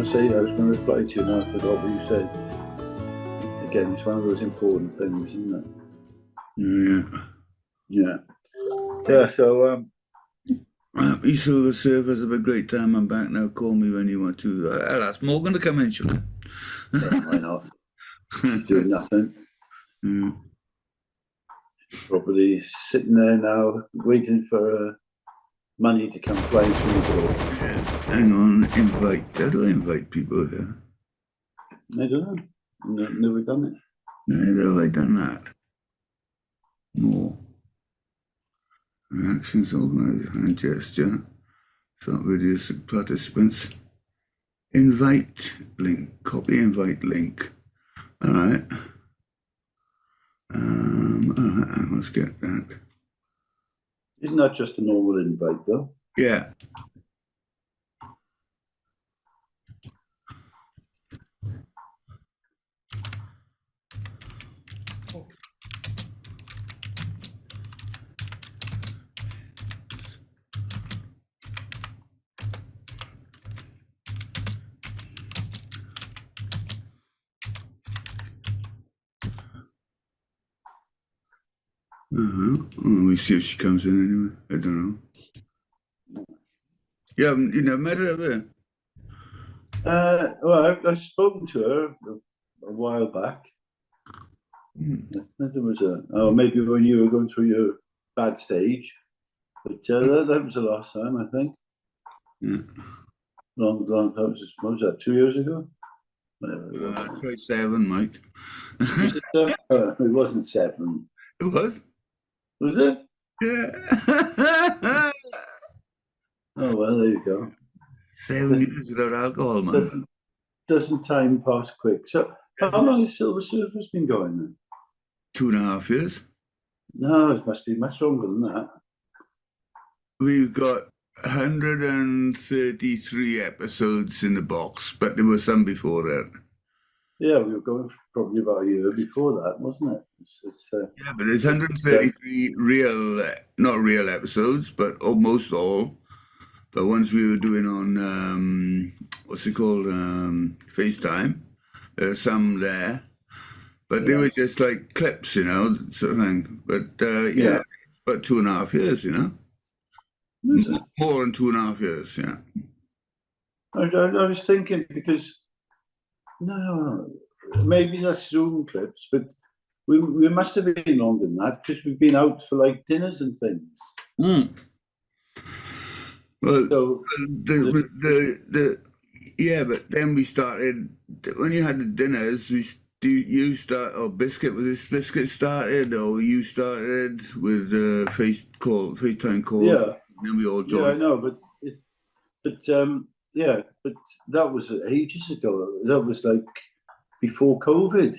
going to say, I was going to reply to you now, I forgot what you said. Again, it's one of those important things, isn't it? Yeah. Yeah, so... Happy Silver Surfers, have a great time. I'm back now. Call me when you want to. I'll ask Morgan to come in, shall I? Yeah, why not? She's doing nothing. Probably sitting there now, waiting for money to come flying through the door. Yeah. Hang on, invite. How do I invite people here? I don't know. Never done it. Neither have I done that. More. Reactions, organize, hand gesture. Start videos, participants. Invite link. Copy invite link. All right. All right, let's get that. Isn't that just a normal invite, though? Yeah. Let me see if she comes in anyway. I don't know. You never met her, have you? Well, I've spoken to her a while back. There was maybe when you were going through your bad stage, but that was the last time, I think. Yeah. Long, what was that, 2 years ago? Try 7, Mike. Was it 7? It wasn't 7. It was? Was it? Yeah. Oh, well, there you go. 7 years without alcohol, man. Doesn't time pass quick? So, how long has Silver Surfers been going then? 2.5 years. No, it must be much longer than that. We've got 133 episodes in the box, but there were some before that. Yeah, we were going for probably about a year before that, wasn't it? Yeah, but there's 133 not real episodes, but almost all. The ones we were doing on, what's it called, FaceTime. There are some there, but they were just like clips, sort of thing. But yeah, about 2.5 years, More than 2.5 years, yeah. I was thinking because, no, maybe that's Zoom clips, but we must have been longer than that because we've been out for like dinners and things. Well, so yeah, but then we started, when you had the dinners, Biscuit, was this Biscuit started, or you started with FaceTime call? Yeah. And then we all joined. Yeah, I know, but that was ages ago. That was like before COVID.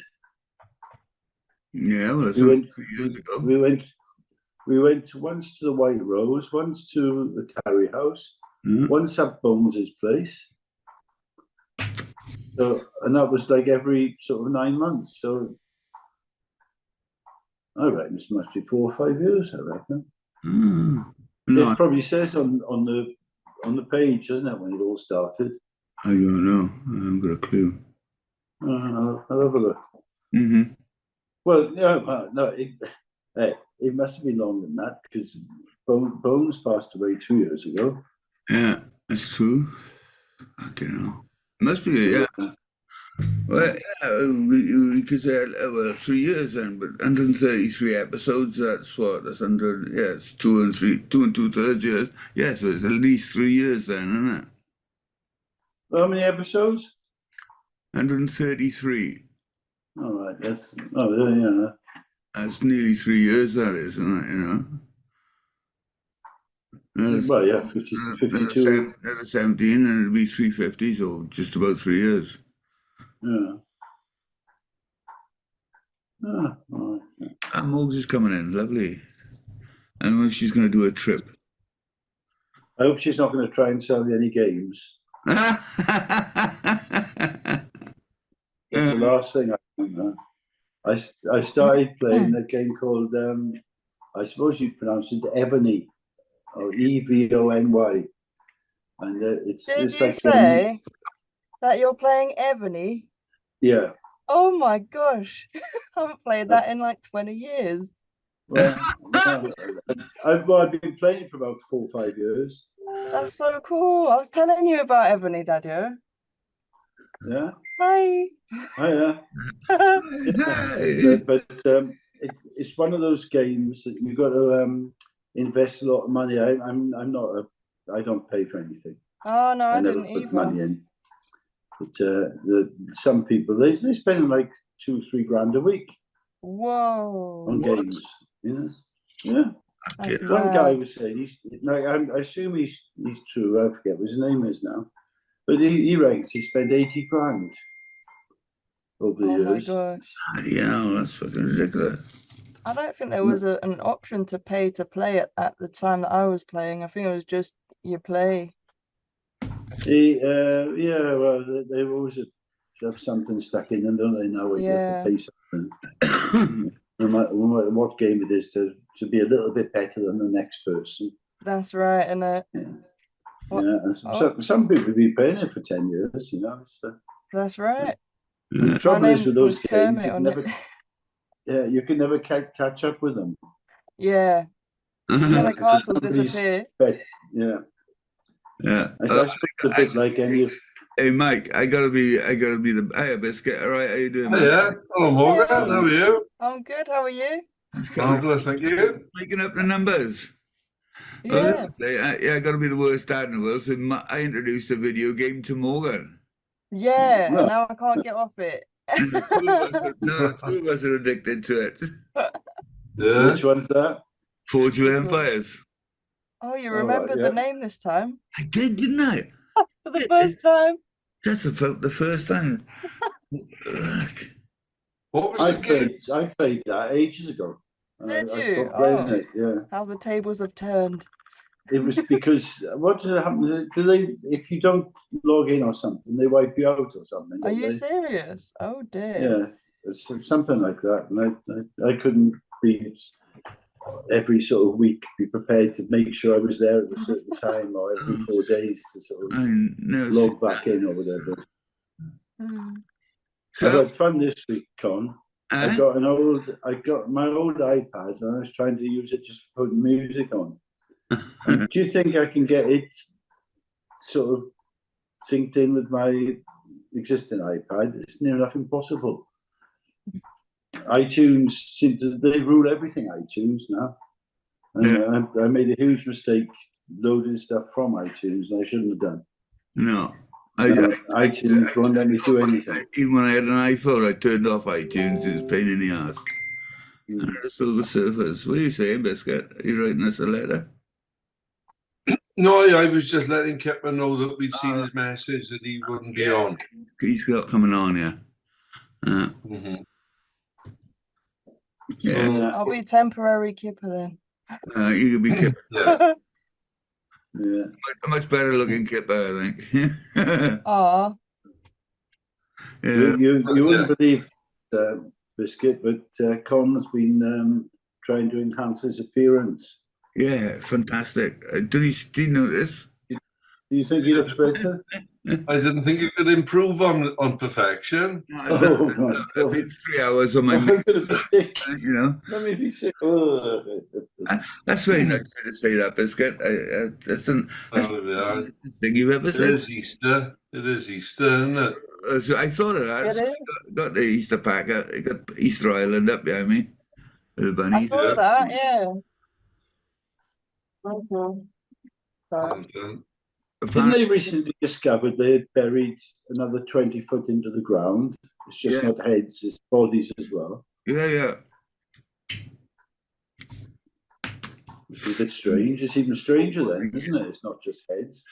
Yeah, well, that's we went 3 years ago. We went once to the White Rose, once to the Carry House, once at Bones's place. So, and that was like every sort of 9 months. So I reckon this must be 4 or 5 years, I reckon. No, it probably says on the page, doesn't it, when it all started? I don't know. I haven't got a clue. I'll have a look. Well, no, it must have been longer than that because Bones passed away 2 years ago. Yeah, that's true. I don't know. It must be, yeah. Well, yeah, we could say, 3 years then, but 133 episodes, that's what? That's 100, yeah, it's 2 and 2/3 years. Yeah, so it's at least 3 years then, isn't it? How many episodes? 133. All right, yes. Oh, yeah. That's nearly 3 years, that is, isn't it, Well, yeah, 52. Another 17, and it'll be 350, so just about 3 years. Yeah. All right. And Mogs is coming in, lovely. And when she's going to do a trip. I hope she's not going to try and sell you any games. That's the last thing I think. I started playing a game called, I suppose you'd pronounce it Evony, or Evony. And it's Did it's you like say That you're playing Ebony? Yeah. Oh my gosh. I haven't played that in like 20 years. Well, I've been playing for about 4 or 5 years. That's so cool. I was telling you about Ebony, Daddy. Yeah. Hi. Oh, yeah. It's one of those games that you've got to invest a lot of money. I don't pay for anything. Oh no, I never didn't put either. money in. But some people they spend like 2-3 grand a week Whoa. on games. You know? Yeah. That's One guy mad. was saying I assume he's true. I forget what his name is now, but he reckons he spent 80 grand over the Oh my years. gosh. Yeah, that's fucking ridiculous. I don't think there was an option to pay to play it at the time that I was playing. I think it was just you play. Yeah, well, they always have something stuck in them, don't they? Now where you have to pay something, no matter what game it is, to be a little bit better than the next person. That's right, and some people have been playing it for 10 years, you know. That's right. The trouble is with those games, you can never catch up with them. Yeah. Yeah, the castle disappear. Yeah. Yeah. I suppose a bit like any of. Hey Mike, I gotta be the hey Biscuit. All right, how you doing, man? Yeah. Hello Morgan, how are you? I'm good, how are you? Marvelous, thank you. Making up the numbers. Yeah. I gotta be the worst dad in the world. So I introduced a video game to Morgan. Yeah, and now I can't get off it. And the two of us are addicted to it. Yeah. Which one's that? Forge of Empires. Oh, you remembered the name this time? I did, didn't I? For the first time? That's about the first time. What was I played that ages ago. Did you? I stopped playing it, yeah. How the tables have turned. It was because what happened? Do they? If you don't log in or something, they wipe you out or something. Are you serious? Oh dear. Yeah, it's something like that. And I couldn't be every sort of week be prepared to make sure I was there at a certain time, or every 4 days to sort of log back in or whatever. So I had fun this week, Con. I got my old iPad and I was trying to use it just for putting music on. Do you think I can get it sort of synced in with my existing iPad? It's near enough impossible. iTunes they rule everything, iTunes now. And I made a huge mistake loading stuff from iTunes and I shouldn't have done. No. iTunes won't let me do anything. Even when I had an iPhone, I turned off iTunes. It's a pain in the ass. The Silver Surfers. What are you saying, Biscuit? Are you writing us a letter? No, I was just letting Kipper know that we'd seen his message that he wouldn't be on. He's got coming on, yeah. Yeah. I'll be temporary Kipper then. You could be Kipper. Yeah. Yeah. Much better looking Kipper, I think. Aw. Yeah. You wouldn't believe, Biscuit, but Con's been trying to enhance his appearance. Yeah, fantastic. Do you notice? Do you think he looks better? I didn't think you could improve on perfection. Oh my God. It's 3 hours on my I'm going to be sick. You know. Let me be sick. That's very nice to say that, Biscuit. That's the thing you've ever said. It is Easter. It is Easter, isn't it? So I thought of that. So got the Easter pack. I got Easter Island up behind me. With a bunny. I saw that, yeah. Okay. Didn't they recently discovered they had buried another 20 foot into the ground? It's just not heads, it's bodies as well. Yeah. It's a bit strange. It's even stranger then, isn't it? It's not just heads.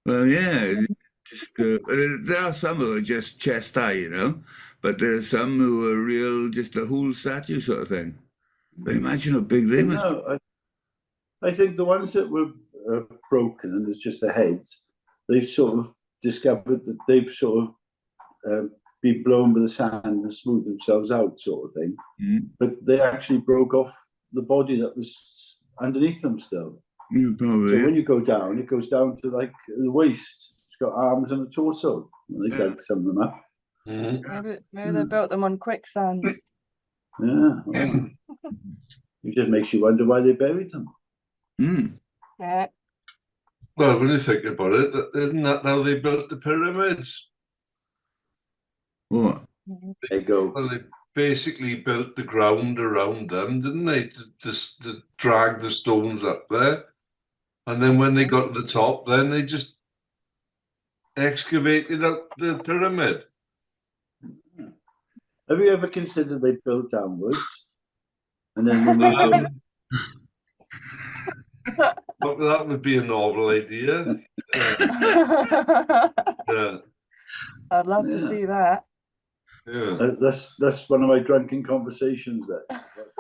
Well, yeah. Just there are some who are just chest high, you know, but there are some who are real, just a whole statue sort of thing. But imagine how big they must be. I think the ones that were broken and it's just the heads, they've sort of discovered that they've sort of been blown by the sand and smoothed themselves out, sort of thing. But they actually broke off the body that was underneath them still. Probably. So when you go down, it goes down to like the waist. It's got arms and a torso. They dug some of them up. Mhm. Maybe they built them on quicksand. Yeah, well, it just makes you wonder why they buried them. Mm. Yeah. Well, when you think about it, isn't that how they built the pyramids? What? There you go. Well, they basically built the ground around them, didn't they, to drag the stones up there. And then when they got to the top, then they just excavated out the pyramid. Have you ever considered they built downwards and then removed them? But that would be a novel idea. Yeah, yeah, I'd love to Yeah. see that. yeah. That's one of my drunken conversations. That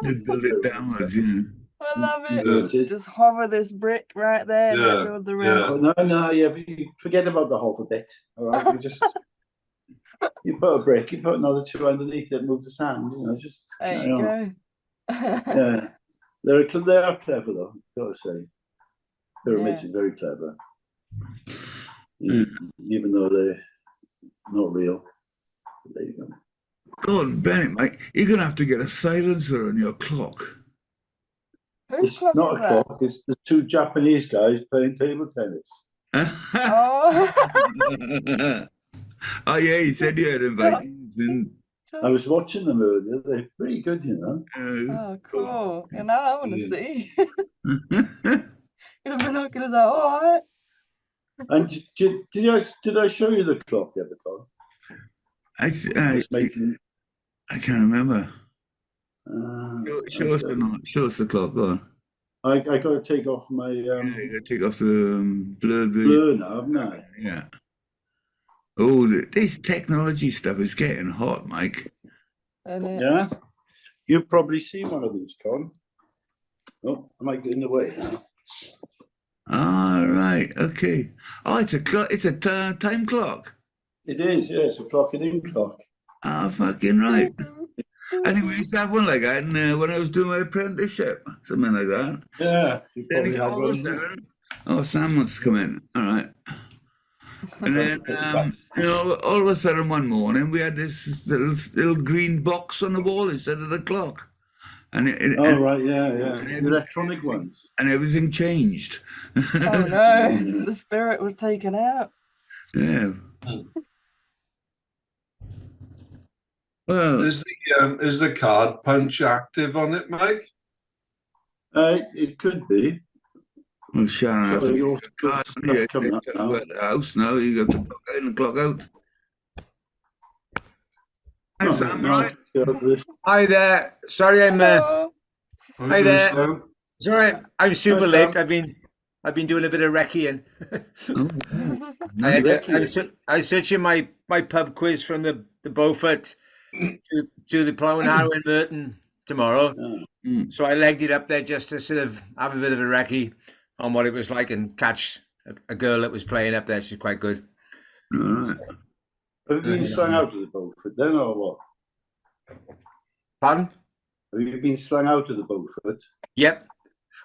They build it downwards, yeah. I love it. Inverted. Just hover this brick right there and Yeah, then build the yeah. rest. Oh, no, yeah, but you forget about the hover bit. All right, you put a brick, you put another two underneath it, move the sand. Just There carry you on. go. Yeah, they are clever though. Gotta say, pyramids Yeah. are very clever, even though they're not real. But there you go. God, Bennett, mate, you're going to have to get a silencer on your clock. Whose It's clock not is a that? clock. It's the two Japanese guys playing table tennis. Oh. Oh, yeah, you said you had invitees. And, I was watching them earlier. They're pretty good, Oh, cool. You know, I want to see. Gonna be looking at that. All right. And did I show you the clock the other time? Just making. I can't remember. Show us the clock, go on. I got to take off my Yeah, you got to take off the blur. blur now, haven't I? Yeah. Oh, this technology stuff is getting hot, Mike. Yeah. You've probably seen one of these, Con. Oh, I might get in the way now. All right, okay. Oh, it's a clock. It's a time clock. It is, yeah. It's a clock and in clock. Ah, fucking right. I think we used to have one like that when I was doing my apprenticeship, something like that. Yeah, you Then probably had all of a one. sudden, oh, Sam wants to come in. All right. And then, all of a sudden one morning we had this little green box on the wall instead of the clock. And Right, yeah. The electronic ones. And everything changed. Oh no, the spirit was taken out. Yeah. Well, Is the card punch active on it, Mike? It could be. Well, Sharon, I have to Your get the card. You coming up now. at the house now. You got to clock in and clock out. Hi, Sam, right? Hi there. Sorry, I'm. Oh, Hi there. Sam? Sorry, I'm super Hi, late. Sam. I've been doing a bit of recceing. Oh, I nice. was searching my pub quiz from the Beaufort to the Plough and Harrow in Merton tomorrow. So I legged it up there just to sort of have a bit of a recce on what it was like and catch a girl that was playing up there. She's quite good. All right. Have you been slung out of the Beaufort then, or what? Pardon? Have you been slung out of the Beaufort? Yep.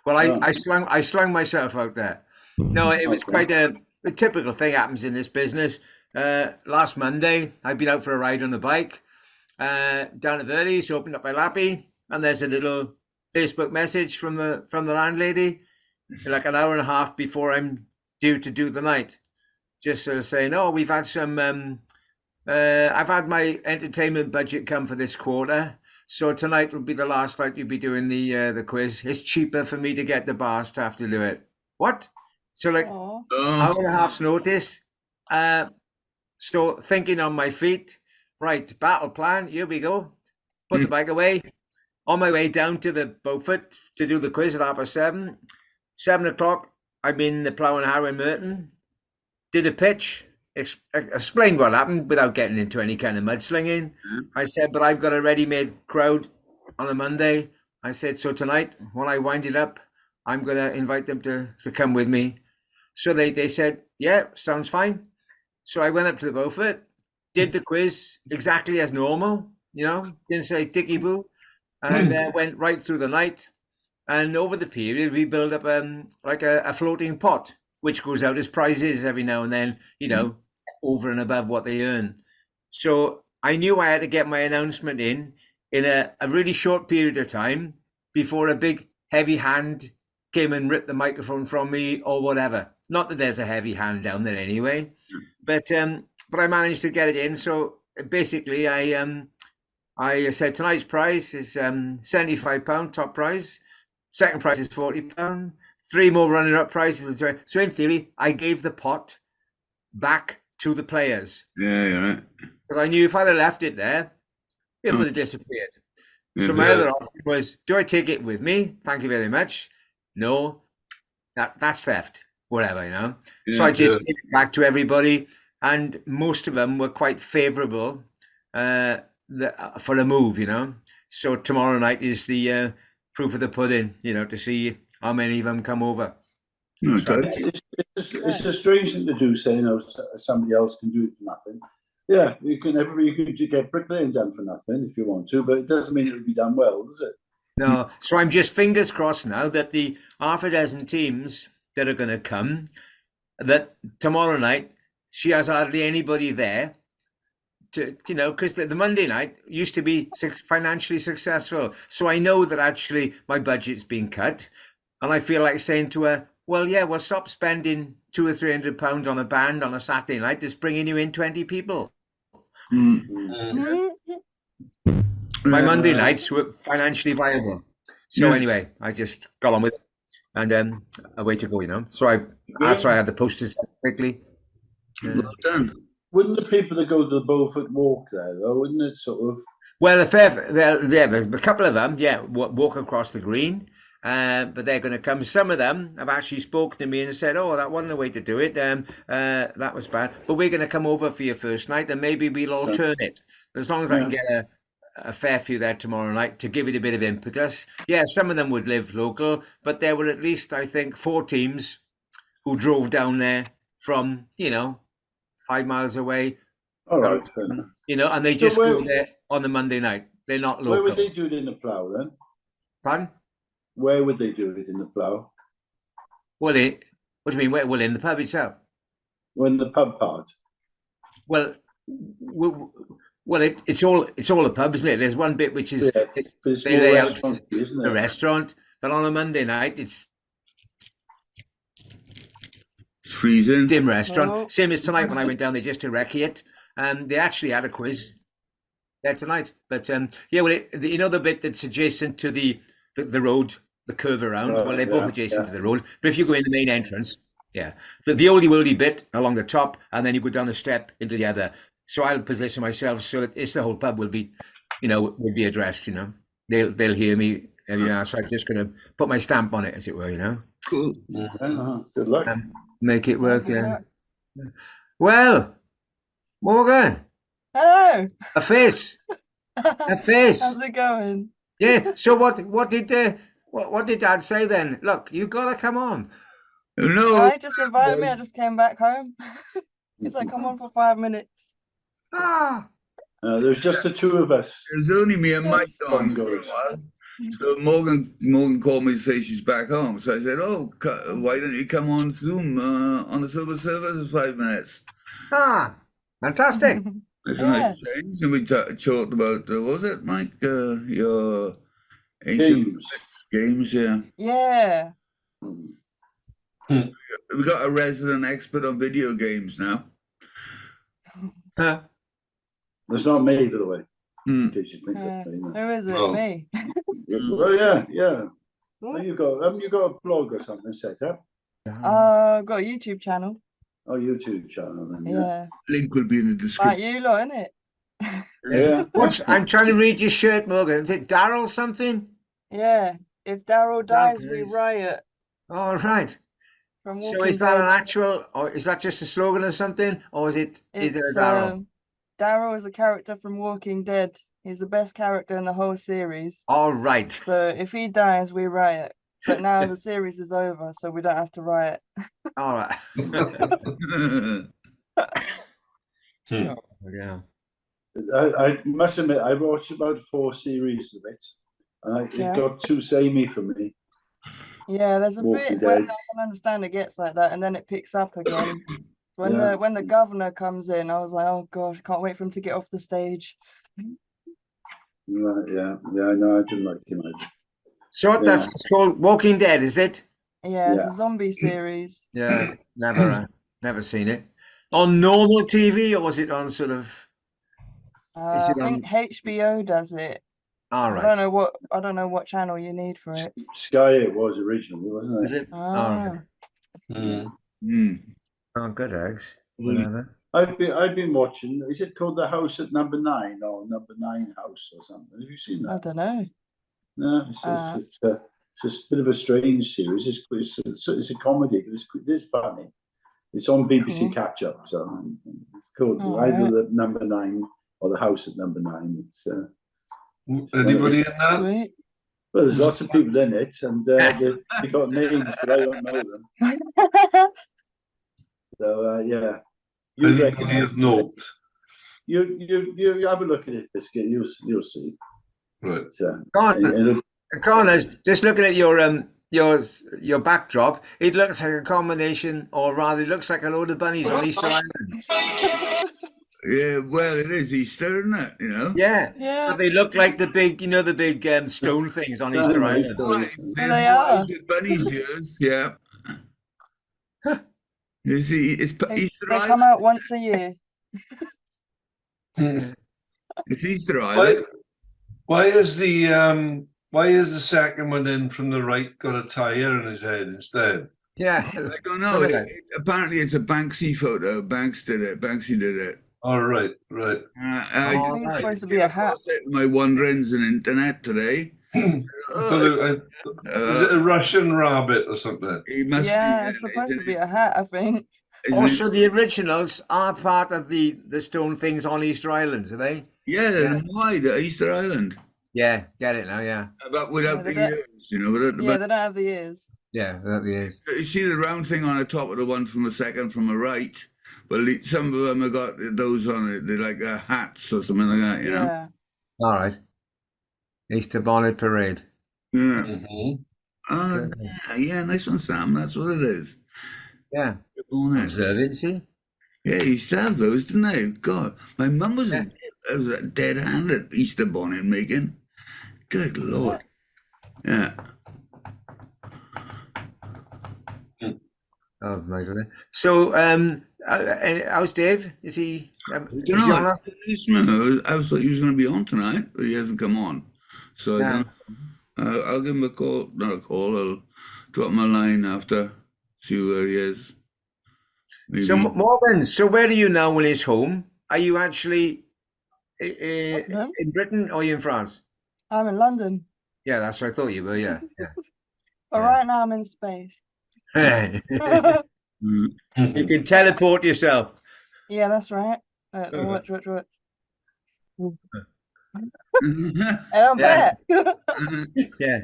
Well, Oh. I slung myself out there. No, it was Okay. quite a typical thing happens in this business. Last Monday, I'd been out for a ride on the bike down at Verley's, opened up my lappy, and there's a little Facebook message from the landlady, like an hour and a half before I'm due to do the night, just sort of saying, "Oh, we've had some. I've had my entertainment budget come for this quarter." So tonight will be the last night you'll be doing the quiz. It's cheaper for me to get the bar staff to do it. What? So like oh. hour and a half's notice. So thinking on my feet, right, battle plan, here we go. Put the bike away. On my way down to the Beaufort to do the quiz at 7:30. 7 o'clock, I'm in the Plough and Harrow in Merton. Did a pitch. Explained what happened without getting into any kind of mudslinging. I said, but I've got a ready-made crowd on a Monday. I said, so tonight, when I wind it up, I'm going to invite them to come with me. So they said, yeah, sounds fine. So I went up to the Beaufort, did the quiz exactly as normal, didn't say ticky boo, and went right through the night. And over the period, we build up like a floating pot, which goes out as prizes every now and then, over and above what they earn. So I knew I had to get my announcement in a really short period of time before a big heavy hand came and ripped the microphone from me or whatever. Not that there's a heavy hand down there anyway, but I managed to get it in. So basically, I said tonight's prize is £75 top prize. Second prize is £40. 3 more runner-up prizes. So in theory, I gave the pot back to the players. Yeah, you're right. Because I knew if I'd have left it there, it would have disappeared. So my other option was, do I take it with me? Thank you very much. No, that's theft. Whatever, you know. So I just gave it back to everybody, and most of them were quite favourable for a move, you know. So tomorrow night is the proof of the pudding, you know, to see how many of them come over. It's a strange thing to do, saying somebody else can do it for nothing. Yeah, you can get bricklaying done for nothing if you want to, but it doesn't mean it'll be done well, does it? No, so I'm just fingers crossed now that the half a dozen teams that are going to come, that tomorrow night she has hardly anybody there to, you know, because the Monday night used to be financially successful. So I know that actually my budget's been cut, and I feel like saying to her, well, yeah, we'll stop spending £200 or £300 on a band on a Saturday night, just bringing you in 20 people. My Monday nights were financially viable. So anyway, I just got on with it, and away to go, you know. So that's why I had the posters quickly. Well done. Wouldn't the people that go to the Beaufort walk there, though? Wouldn't it sort of? Well, a couple of them, walk across the green. But they're going to come. Some of them have actually spoken to me and said, "Oh, that wasn't the way to do it. That was bad. But we're going to come over for your first night, and maybe we'll alternate. As long as I can get a fair few there tomorrow night to give it a bit of impetus." Yeah, some of them would live local, but there were at least, I think, 4 teams who drove down there from 5 miles away. All right, and they just go there on the Monday night. They're not local. Where would they do it in the plough then? Pardon? Where would they do it in the plough? Well, what do you mean? Well, in the pub itself. When the pub part. Well, it's all a pub, isn't it? There's one bit which is they lay out a restaurant, but on a Monday night it's freezing. Dim restaurant. Same as tonight when I went down there just to recce it. They actually had a quiz there tonight, but the bit that's adjacent to the road. The curve around, they're both adjacent to the road. But if you go in the main entrance, the oldie worldy bit along the top, and then you go down the step into the other. So I'll position myself so that it's the whole pub will be addressed. They'll hear me. So I'm just going to put my stamp on it, as it were. Cool. Good luck. Make it work. Yeah. Well, Morgan. Hello. A face. How's it going? Yeah. So what did Dad say then? Look, you gotta come on. No, I just invited me. I just came back home. He's like, come on for 5 minutes. There's just the 2 of us. There's only me and Mike on for a while. So Morgan called me to say she's back home. So I said, "Oh, why don't you come on Zoom on the Silver Server for 5 minutes?" Fantastic. It's a nice change. And we talked about what was it, Mike? Your ancient games, yeah. Yeah. We got a resident expert on video games now. That's not me, by the way. In case you think who is it? Me. Well, yeah. Well, you got a blog or something set up? I've got a YouTube channel. Oh, YouTube channel then. Yeah. Link will be in the description. Like you lot, innit? Yeah. I'm trying to read your shirt, Morgan. Is it Daryl something? Yeah. If Daryl dies, we riot. All right. So is that an actual, or is that just a slogan or something, or is there a Daryl? Daryl is a character from Walking Dead. He's the best character in the whole series. All right. So if he dies, we riot. But now the series is over, so we don't have to riot. All right. Yeah. I must admit, I watched about 4 series of it, and it got too samey for me. Yeah, there's a bit where I can understand it gets like that, and then it picks up again. When Yeah. the governor comes in, I was like, oh gosh, I can't wait for him to get off the stage. Right, yeah, no, I didn't like him either. So what that's it's called Walking Dead, is it? Yeah, it's Yeah. a zombie series. Yeah, never seen it. On normal TV, or was it on sort of? Is I it think on? HBO does it. All I right. don't know what channel you need for it. Sky it was originally, wasn't Is it? it? All right. Ah, Mm. Mm. Oh, good eggs. Mm. Whatever. I've been watching. Is it called The House at Number 9 or Number 9 House or something? Have you seen I that? don't know. No, it's just a bit of a strange series. It's a comedy, but it's funny. It's on BBC Cool. Catch Up, so it's called Oh, either right. The Number 9 or The House at Number 9. It's Anybody in that? Sweet. well, there's lots of people in it, and they got names, but I don't know them. So yeah, you Anybody recognise of note? you have a look at it, Biscuit. You'll see. Right. Connor, just looking at your backdrop, it looks like a combination, or rather, it looks like a load of bunnies on Easter Island. Yeah, well, it is Easter, isn't it? You know. Yeah, Yeah. but they look like the big stone things on Easter Right, Island. so- They are. Bunnies ears, yeah. You see, it's Easter They Island. come out once a year. It's Easter Island. Why is the second one in from the right got a tire on his head instead? Yeah, I don't know. something like- Apparently, it's a Banksy photo. Banksy did it. All right, right. I Oh, think it's right. supposed just to be came a hat. across it in my wanderings on internet today. I thought is it a Russian rabbit or something? He must Yeah, be. it's supposed to be a hat, I think. Also, the originals are part of the stone things on Easter Island, are they? Yeah, they're wide at Easter Island, Yeah, get it now. Yeah, but without they the don't- ears, you know. Without the, Yeah, they don't have the ears. yeah, that is. you see the round thing on the top of the one from the second from the right. Well, some of them have got those on it. They're like hats or something like that, you know. Yeah. All right. Easter bonnet parade. Yeah. Mm-hmm. Oh, yeah, nice one, Sam. That's what it is. Yeah. Good bonnet. Observant, see? Yeah, you used to have those, didn't they? God, my mum was, Yeah. was a dead hand at Easter bonnet making. Good Lord. Yeah. Oh, right. So, how's Dave? Is he? I Is he don't on know. that? I thought he was going to be on tonight, but he hasn't come on. So I don't know. I'll give him a call. Not a call. I'll drop him a line after, see where he is. Maybe. So, Morgan, so where are you now when he's home? Are you actually in Britain or are you in France? I'm in London. Yeah, that's what I thought you were, yeah. But right now I'm in space. Yeah. Yeah, You can teleport yourself. that's right. Watch. And I'm Yeah. back. Yeah.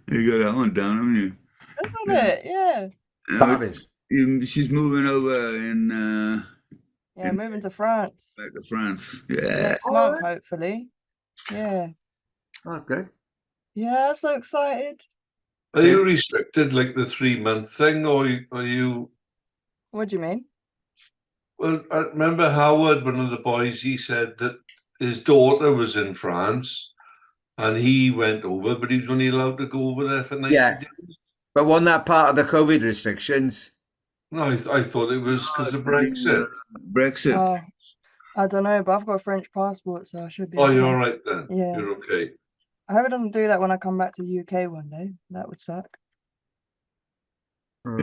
You got that one down, haven't you? Isn't it? Yeah. Fabulous. She's moving over in Yeah, moving to France back to France. Yeah. next month, hopefully. Yeah. Oh, that's good. Yeah, so excited. Are you restricted like the 3-month thing, or are you? What do you mean? Well, I remember Howard, one of the boys. He said that his daughter was in France, and he went over, but he was only allowed to go over there for 90 days. But wasn't that part of the COVID restrictions? No, I thought it was because of Brexit. Brexit. Oh, I don't know, but I've got a French passport, so I should be. Oh, you're okay. all right then. Yeah. You're okay. I hope it doesn't do that when I come back to UK one day. That would suck.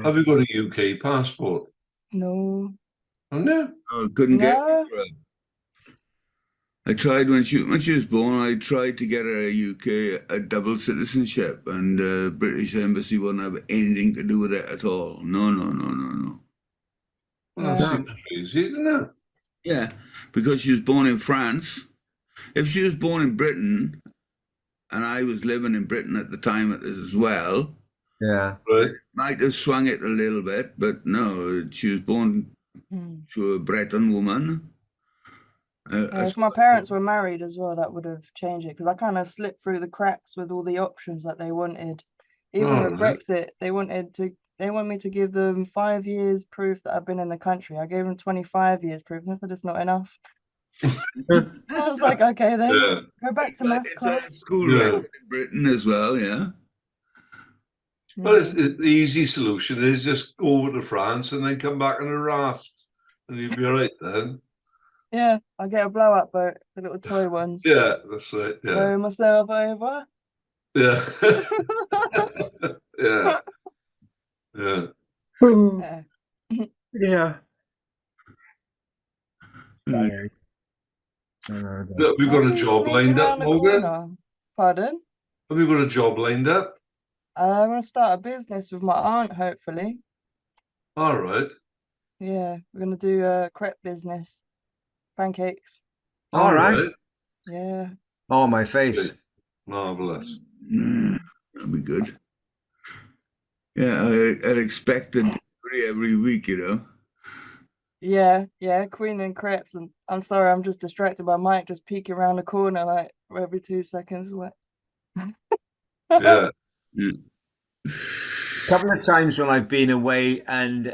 Have you got a UK passport? No. Oh no. Oh, couldn't get No. her. I tried when she was born. I tried to get her a double citizenship, and the British Embassy wouldn't have anything to do with it at all. No. Well, that seems crazy, isn't it? Yeah, because she was born in France. If she was born in Britain, and I was living in Britain at the time as well, Yeah. Right. might have swung it a little bit, but no, she was born to a Breton woman. If my parents were married as well, that would have changed it because I kind of slipped through the cracks with all the options that they wanted. Even with right. Brexit, they wanted to they want me to give them 5 years proof that I've been in the country. I gave them 25 years proof. And I said it's not enough. I was like, okay then, Yeah. go back to math It's class. a school Yeah. record in Britain as well, yeah. Well, the easy solution is just go over to France and then come back on a raft, and you'll be all right then. Yeah, I get a blow up boat, the little toy ones. Yeah, that's right. Yeah, Row myself over. yeah, yeah, yeah. Yeah. Yeah. Uh, Look, we've got a Maybe job sneak lined up, around the Morgan. corner. Pardon? Have you got a job lined up? I'm gonna start a business with my aunt, hopefully. All right. Yeah, we're gonna do a crepe business, pancakes. All right. Yeah. Oh, my face. Marvelous. that'd be good. Yeah, I'd expect delivery every week, you know. Yeah, Queen and crepes. And I'm sorry, I'm just distracted by Mike just peeking around the corner like every 2 seconds. Like, Yeah. Yeah. A couple of times when I've been away and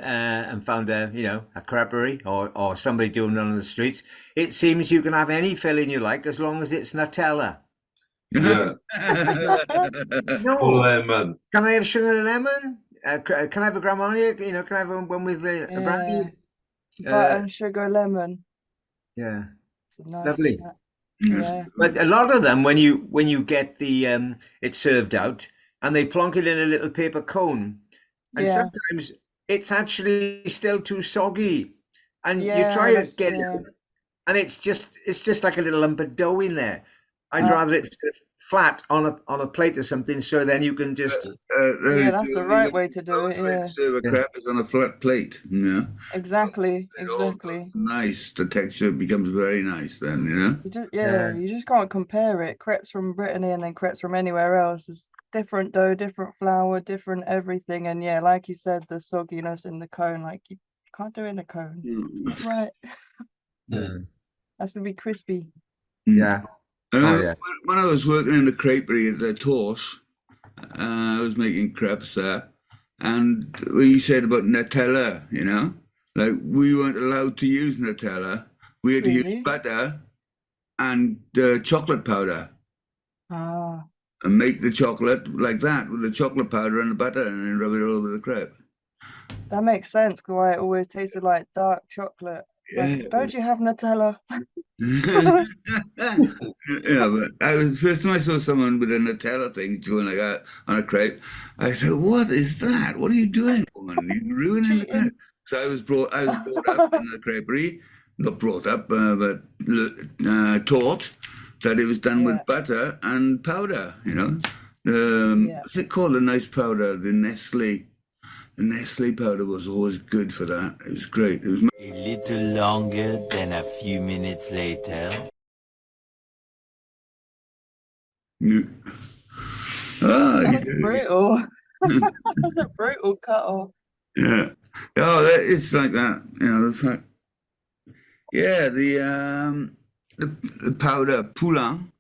found a creperie or somebody doing it on the streets, it seems you can have any filling you like as long as it's Nutella. Yeah. No, Or lemon. can I have sugar and lemon? Can I have a Grammarly? Can I have one with a brandy? butter and sugar lemon. Yeah, It's nice, lovely. isn't it? Yes. Yeah. But a lot of them, when you get the it served out, and they plonk it in a little paper cone, and Yeah. sometimes it's actually still too soggy, and you Yeah, try to that's- get it yeah. out, and it's just like a little lump of dough in there. I'd Uh, rather it flat on a plate or something, so then you can just Yeah, that's the right way to do it. Yeah, Serve a Yeah. crepe is on a flat plate, you know. exactly, It all exactly. goes nice. The texture becomes very nice then, you know. Yeah. You just can't compare it. Crepes from Brittany and then crepes from anywhere else is different dough, different flour, different everything. And yeah, like you said, the sogginess in the cone, like you can't do it in a cone. Not right. Mm. Has to be crispy. Yeah. I remember yeah. when I was working in the creperie at the Torch, I was making crepes there, and we said about Nutella, you know, like we weren't allowed to use Nutella. We had to Really? use butter and chocolate powder Ah, and make the chocolate like that with the chocolate powder and the butter and then rub it all over the crepe. that makes sense. Why it always tasted like dark chocolate. Like, Yeah. don't you have Nutella? Yeah, but the first time I saw someone with a Nutella thing doing like that on a crepe, I said, "What is that? What are you doing, woman? You're ruining the Cheating. crepe." So I was brought up in the creperie, not brought up, but taught that it was done Yeah. with butter and powder. You know, Yeah. what's it called? A nice powder, the Nestle. The Nestle powder was always good for that. It was great. It was. A little longer than a few minutes later. Ah, That's brutal. That's a brutal cut off. yeah. Oh, it's like that. You know, the fact. Yeah, the powder Poulain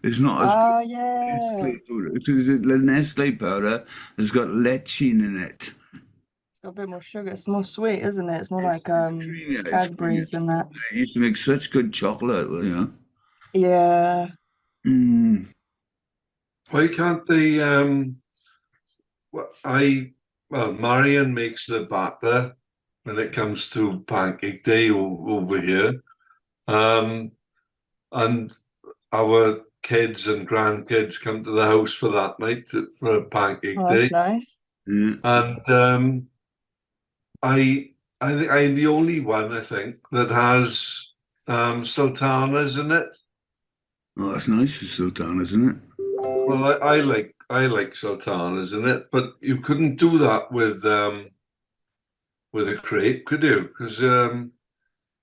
is not as Ah, good as yeah. Nestle powder because the Nestle powder has got lecithin in it. It's got a bit more sugar. It's more sweet, isn't it? It's more like creamier, it's Cadbury's and that. It used to make such good chocolate, you know. Yeah. Mm. Why can't they? Marion makes the batter when it comes to pancake day over here, and our kids and grandkids come to the house for that night for a pancake Oh, day, that's nice. Yeah. and I think I'm the only one I think that has sultanas in it. Oh, that's nice for sultana, isn't it? Well, I like sultanas in it, but you couldn't do that with a crepe, could you? Because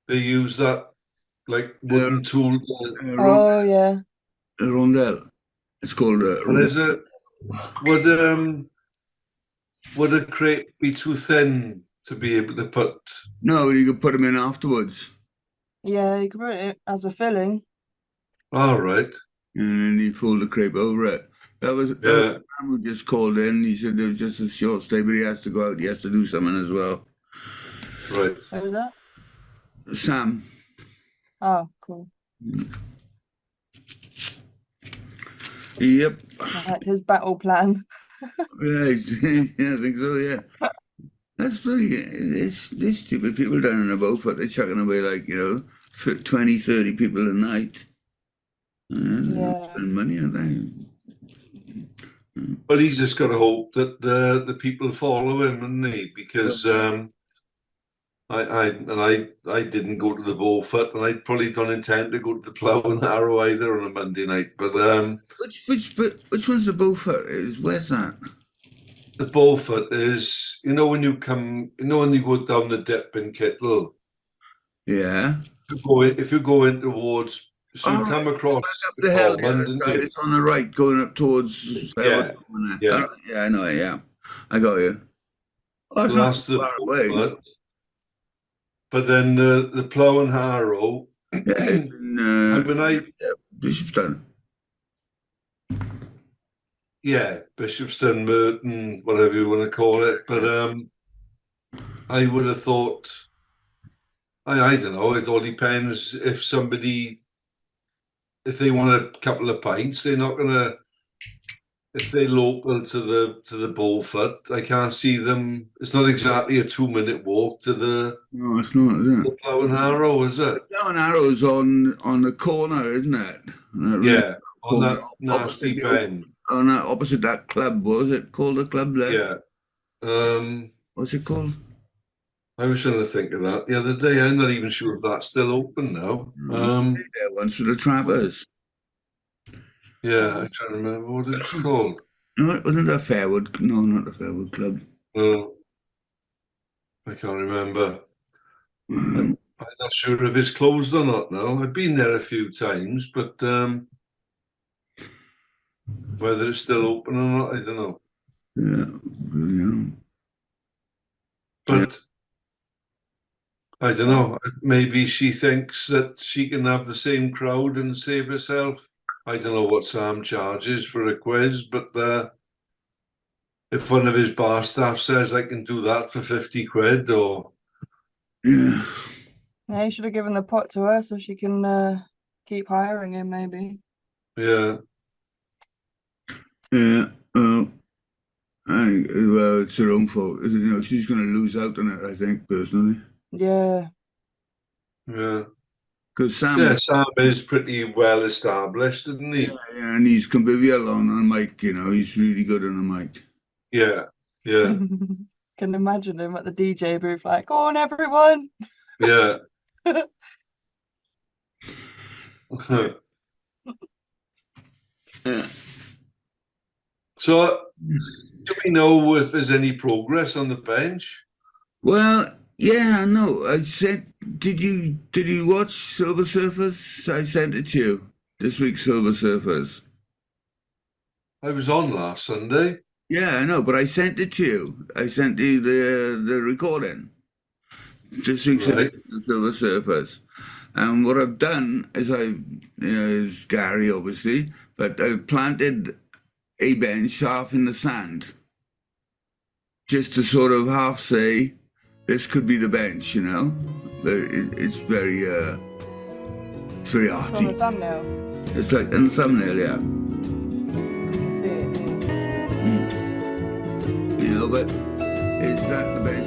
they use that like wooden tool. Oh, yeah. A rondelle. It's called a And is it would a crepe be too thin to be able to put? No, you could put them in afterwards. Yeah, you can put it as a filling. All right. and then he fold the crepe over it. That was Yeah. Sam who just called in. He said there was just a short stay, but he has to go out. He has to do something as well. Right. Who was that? Sam. Oh, cool. Yep. I like his battle plan. Yeah, yeah, I think so. Yeah. That's pretty. It's these stupid people down in the Beaufort. They're chucking away like 20, 30 people a night. Yeah. Spend money on that. But he's just got to hope that the people follow him, hasn't he? Because I didn't go to the Beaufort, and I probably don't intend to go to the Plough and Arrow either on a Monday night. But Which one's the Beaufort? Where's that? the Beaufort is, when you come, when you go down the dip in Kittle. Yeah. If you go in towards, so you Oh, come across back up the hill. The other side. It's on the right, going up towards. Yeah. Yeah, I know. Yeah, I got you. Oh, it's So not that's the far away. Beaufort. But then the Plough and Harrow. Yeah, it's in, Bishopstown. Yeah, Bishopston, Merton, whatever you want to call it. But I would have thought, I don't know, it all depends if they want a couple of pints, they're not gonna, if they're local to the Beaufort, I can't see them. It's not exactly a 2-minute walk to the No, it's not, is it? Plough and Harrow, is it? Plough and Arrow's on the corner, isn't it? Yeah, on corner, that nasty bend. On that opposite that club, what was it called? The club there? Yeah. What's it called? I was trying to think of that the other day. I'm not even sure if that's still open now. There once for the trappers. Yeah, I'm trying to remember what it's called. No, wasn't that Fairwood? No, not the Fairwood Club. No, I can't remember. I'm not sure if it's closed or not now. I've been there a few times, but whether it's still open or not, I don't know. Yeah. But I don't know. Maybe she thinks that she can have the same crowd and save herself. I don't know what Sam charges for a quiz, but if one of his bar staff says I can do that for 50 quid, or Yeah. Yeah, you should have given the pot to her so she can keep hiring him, maybe. yeah. Yeah. Well, it's her own fault. She's going to lose out on it, I think, personally. Yeah. Because Sam is pretty well established, isn't he? Yeah, and he's convivial on the mic, he's really good on the mic. Yeah. Can imagine him at the DJ booth like, go on, everyone. Yeah. Yeah. So, do we know if there's any progress on the bench? Well, yeah, no. I sent. Did you watch Silver Surfers? I sent it to you this week. Silver Surfers. I was on last Sunday. Yeah, I know, but I sent it to you. I sent you the recording. This week's Right. Silver Surfers. And what I've done is is Gary, obviously, but I planted a bench half in the sand, just to sort of half say, this could be the bench, But it's very On arty. the thumbnail. It's like in the thumbnail, yeah. You see it. But is that the bench?